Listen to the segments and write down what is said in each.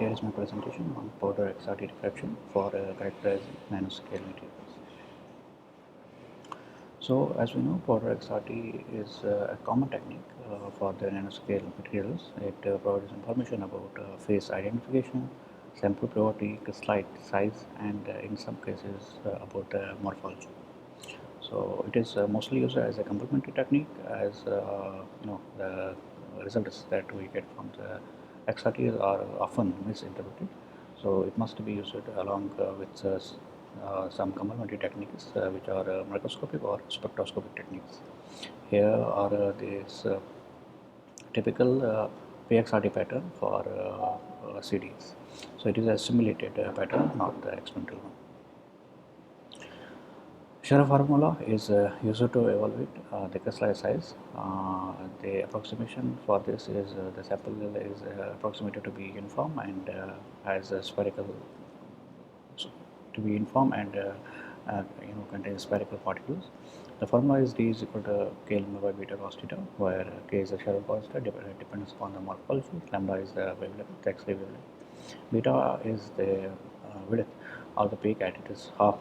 Here is my presentation on powder XRD diffraction for characterizing nanoscale materials. So as we know, powder XRD is a common technique for the nanoscale materials. It provides information about phase identification, sample purity, crystallite size, and in some cases about morphology. So it is mostly used as a complementary technique, as the results that we get from the XRTs are often misinterpreted. So it must be used along with some complementary techniques which are microscopic or spectroscopic techniques. Here are these typical PXRD pattern for CDs. So it is a simulated pattern, not the experimental one. Sharp formula is used to evaluate the crystalline size. The approximation for this is the sample is approximated to be uniform and has a spherical contains spherical particles. The formula is D is equal to K lambda by beta cos theta, where K is the Sharp constant depends upon the morphology, lambda is the wavelength, the X-ray wavelength, beta is the width of the peak at its half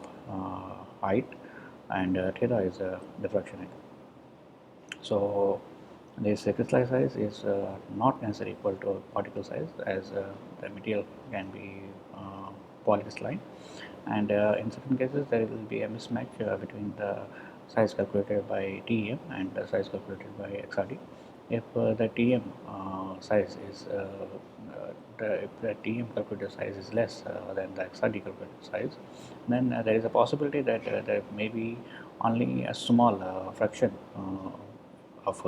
height, and theta is the diffraction angle. So this crystalline size is not necessarily equal to particle size, as the material can be polycrystalline, and in certain cases there will be a mismatch between the size calculated by TEM and the size calculated by XRD. If the TEM size is if the TEM calculated size is less than the XRD calculated size, then there is a possibility that there may be only a small fraction of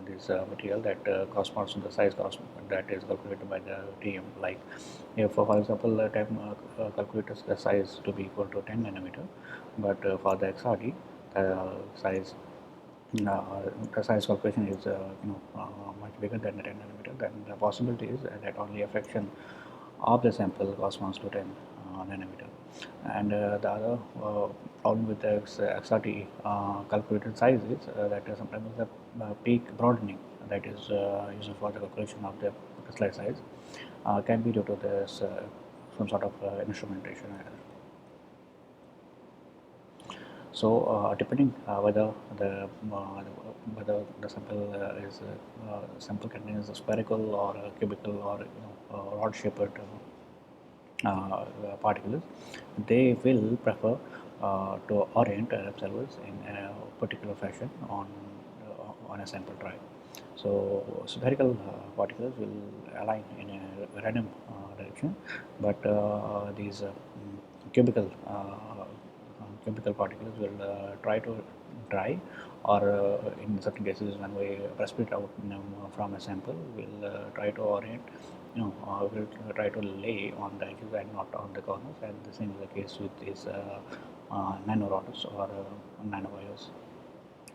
this material that corresponds to the size that is calculated by the TM. Like if for example the TEM calculates the size to be equal to 10 nanometer, but for the XRD size the size calculation is much bigger than the 10 nanometer, then the possibility is that only a fraction of the sample corresponds to 10 nanometer. And the other problem with the XRT calculated size is that sometimes the peak broadening that is used for the calculation of the crystalline size can be due to this some sort of instrumentation error. So depending whether the sample is sample contains a spherical or a cubical or rod shaped particles, they will prefer to orient themselves in a particular fashion on a sample drive. So spherical particles will align in a random direction, but these cubical chemical particles will try to dry, or in certain cases when we precipitate out from a sample, will try to orient, will try to lay on the edges and not on the corners, and the same is the case with these nanorods or nanowires.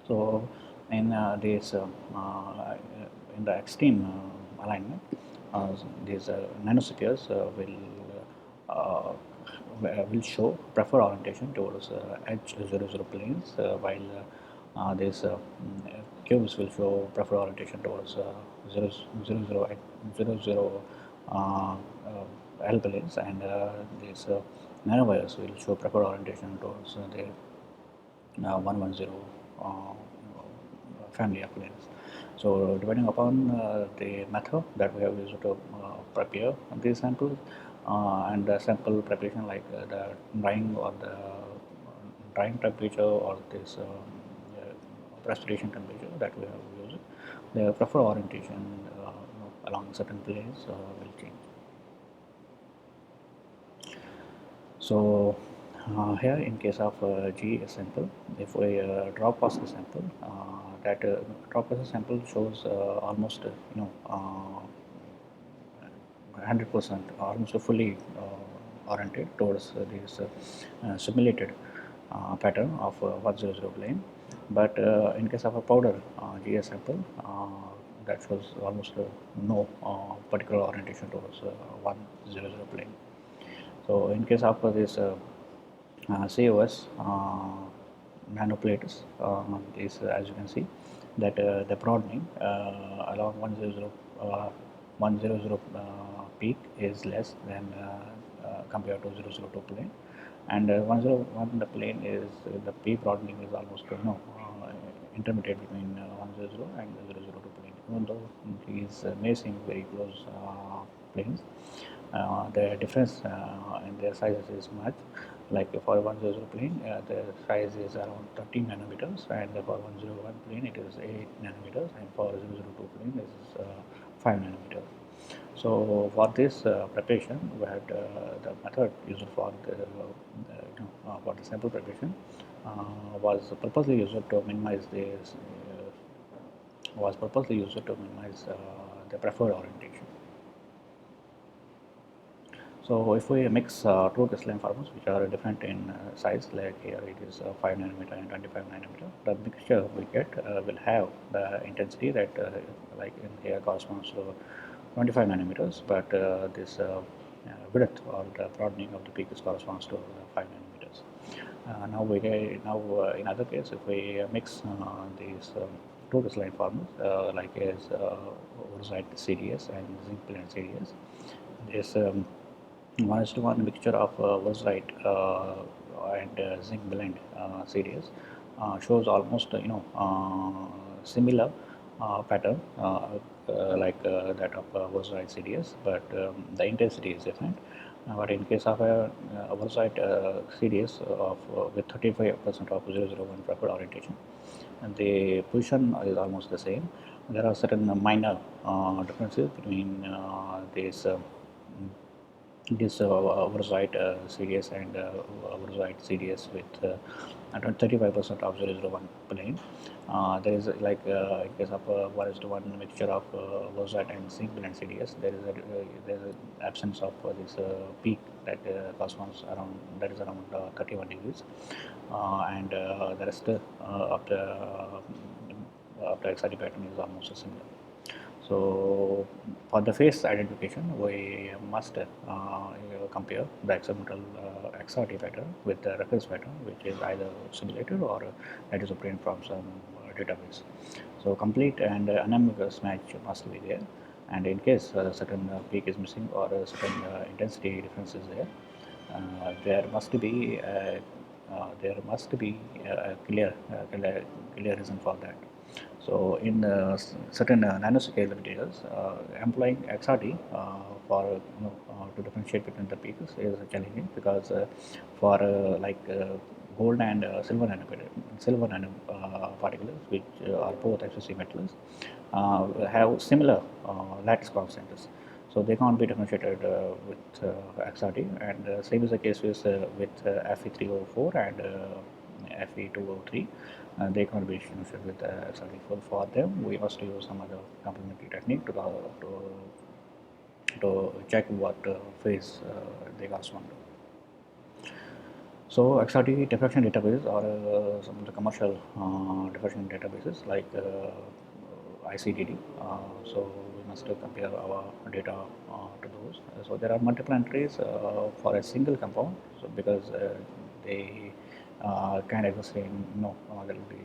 So in this in the extreme alignment, these nanospheres will show preferred orientation towards edge 00 planes, while these cubes will show preferred orientation towards 00 L planes, and these nanowires will show preferred orientation towards the 110 family of planes. So depending upon the method that we have used to prepare these samples, and the sample preparation, like the drying or the drying temperature or this precipitation temperature that we have used, the preferred orientation along certain planes will change. So here in case of G sample, if we drop past the sample, that drop past the sample shows almost 100% almost fully oriented towards this simulated pattern of 100 plane. But in case of a powder GS sample, that shows almost no particular orientation towards 100 plane. So in case of this COS nanoplates, is as you can see that the broadening along 100 peak is less than compared to 002 plane, and 101 the plane is the peak broadening is almost intermediate between 100 and 002 plane. Even though these may seem very close planes, the difference in their sizes is much. Like for 100 plane, the size is around 13 nanometers, and for 101 plane it is 8 nanometers, and for 002 plane it is 5 nanometers. So for this preparation, we had the method used for for the sample preparation was purposely used to minimize this the preferred orientation. So if we mix two crystalline formats which are different in size, like here it is 5 nanometer and 25 nanometer, the mixture we get will have the intensity that like in here corresponds to 25 nanometers, but this width or the broadening of the peak is corresponds to 5 nanometers. Now in other case, if we mix these two crystalline formats like as Husain CDS and zinc blend CDS, this 1:1 mixture of Husain and zinc blend series shows almost similar pattern like that of Husain CDS, but the intensity is different. But in case of a Husain CDS of with 35% of 001 preferred orientation, and the position is almost the same. There are certain minor differences between this oversight CDS and oversight CDS with around 35% of 001 plane. There is like in case of 1:1 mixture of oversight and zinc blend CDS, there is an absence of this peak that corresponds around that is around 31 degrees, and the rest of the XRD pattern is almost similar. So for the phase identification, we must compare the experimental XRD pattern with the reference pattern, which is either simulated or that is obtained from some database. So complete and unambiguous match must be there, and in case certain peak is missing or a certain intensity difference is there, there must be a clear reason for that. So in certain nanoscale materials, employing XRD for to differentiate between the peaks is challenging because for gold and silver nano particles, which are both FCC metals, have similar lattice constants. So they can't be differentiated with XRD, and same is the case with Fe304 and Fe203. They can't be differentiated with XRD. For them, we must use some other complementary technique to check what phase they correspond to. So XRD diffraction databases are some of the commercial diffraction databases like ICDD. So we must compare our data to those. So there are multiple entries for a single compound. So because they can exist in there will be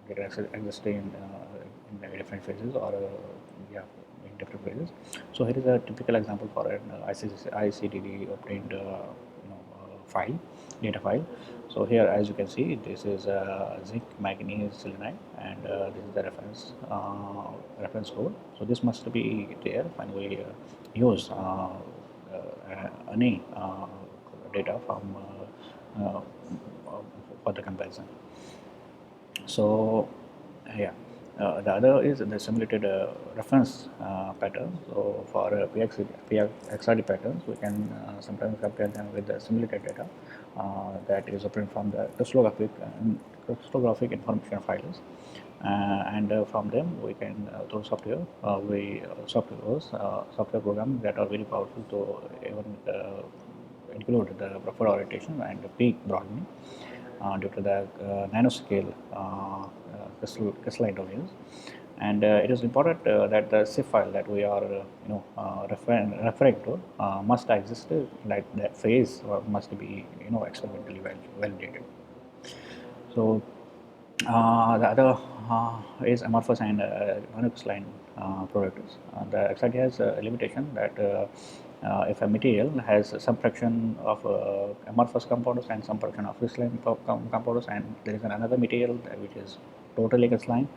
they can exist in different phases or yeah in different phases. So here is a typical example for an ICDD obtained file, data file. So here, as you can see, this is zinc manganese selenide, and this is the reference code. So this must be there when we use any data from for the comparison. So yeah, the other is the simulated reference pattern. So for PXRD patterns, we can sometimes compare them with the simulated data that is obtained from the crystallographic information files, and from them we can through software software programs that are very powerful to even include the preferred orientation and the peak broadening due to the nanoscale crystalline domains. And it is important that the CIF file that we are referring to must exist, like that phase must be experimentally validated. So The other is amorphous and non-crystalline products. The XRD has a limitation that if a material has some fraction of amorphous compounds and some fraction of crystalline compounds, and there is another material which is totally crystalline,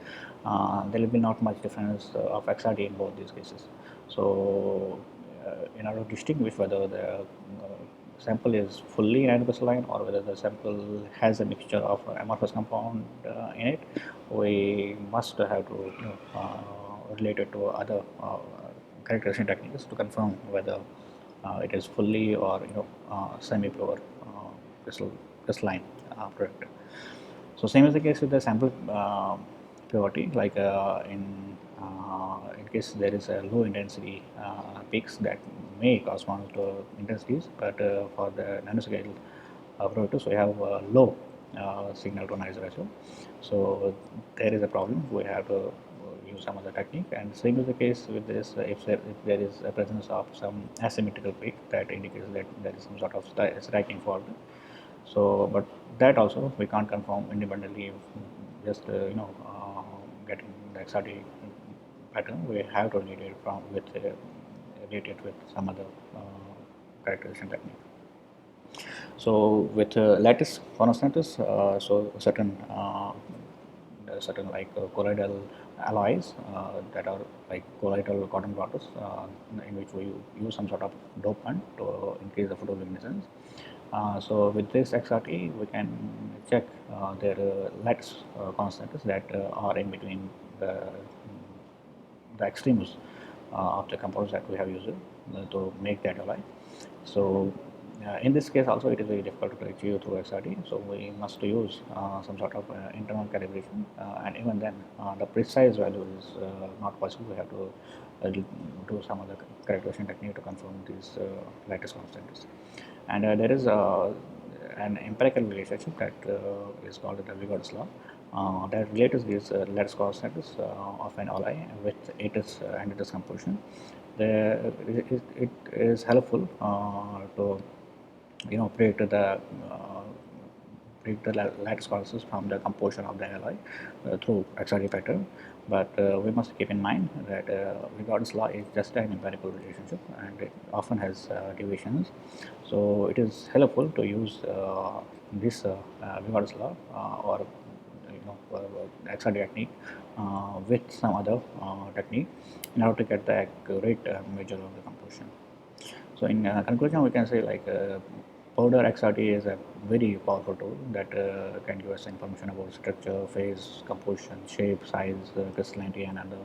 there will be not much difference of XRD in both these cases. So, in order to distinguish whether the sample is fully crystalline or whether the sample has a mixture of amorphous compound in it, we must have to relate it to other characterization techniques to confirm whether it is fully or semi-pure crystalline product. So same is the case with the sample purity, like in case there is a low intensity peaks that may correspond to intensities, but for the nanoscale prototypes we have low signal to noise ratio. So there is a problem. We have to use some other technique, and same is the case with this. If there is a presence of some asymmetrical peak, that indicates that there is some sort of striking fault. So, but that also we can't confirm independently. Just getting the XRD pattern, we have to relate it relate it with some other characterization technique. So with lattice constants, so certain like colloidal alloys that are like colloidal cotton waters, in which we use some sort of dopant to increase the photoluminescence. So with this XRT, we can check their lattice constants that are in between the extremes of the compounds that we have used to make that alloy. So in this case also it is very difficult to achieve through XRD, so we must use some sort of internal calibration, and even then the precise value is not possible. We have to do some other calculation technique to confirm these lattice constants. And there is an empirical relationship that is called the Vigod's law that relates these lattice constants of an alloy with its and its composition. It is helpful to predict the lattice constants from the composition of the alloy through XRD pattern. But we must keep in mind that Vigod's law is just an empirical relationship, and it often has deviations. So it is helpful to use this Vigod's law or XRD technique with some other technique in order to get the accurate measure of the composition. So in conclusion, we can say like powder XRT is a very powerful tool that can give us information about structure, phase, composition, shape, size, crystallinity, and other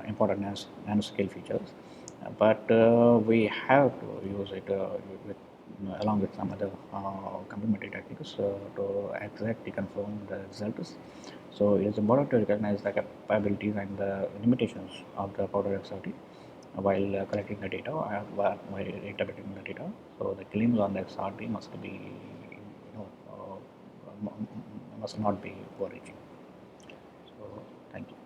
important nanoscale features. But we have to use it with, along with some other complementary techniques to exactly confirm the results. So it is important to recognize the capabilities and the limitations of the powder XRT while collecting the data while interpreting the data. So the claims on the XRT must be, must not be overreaching. So thank you.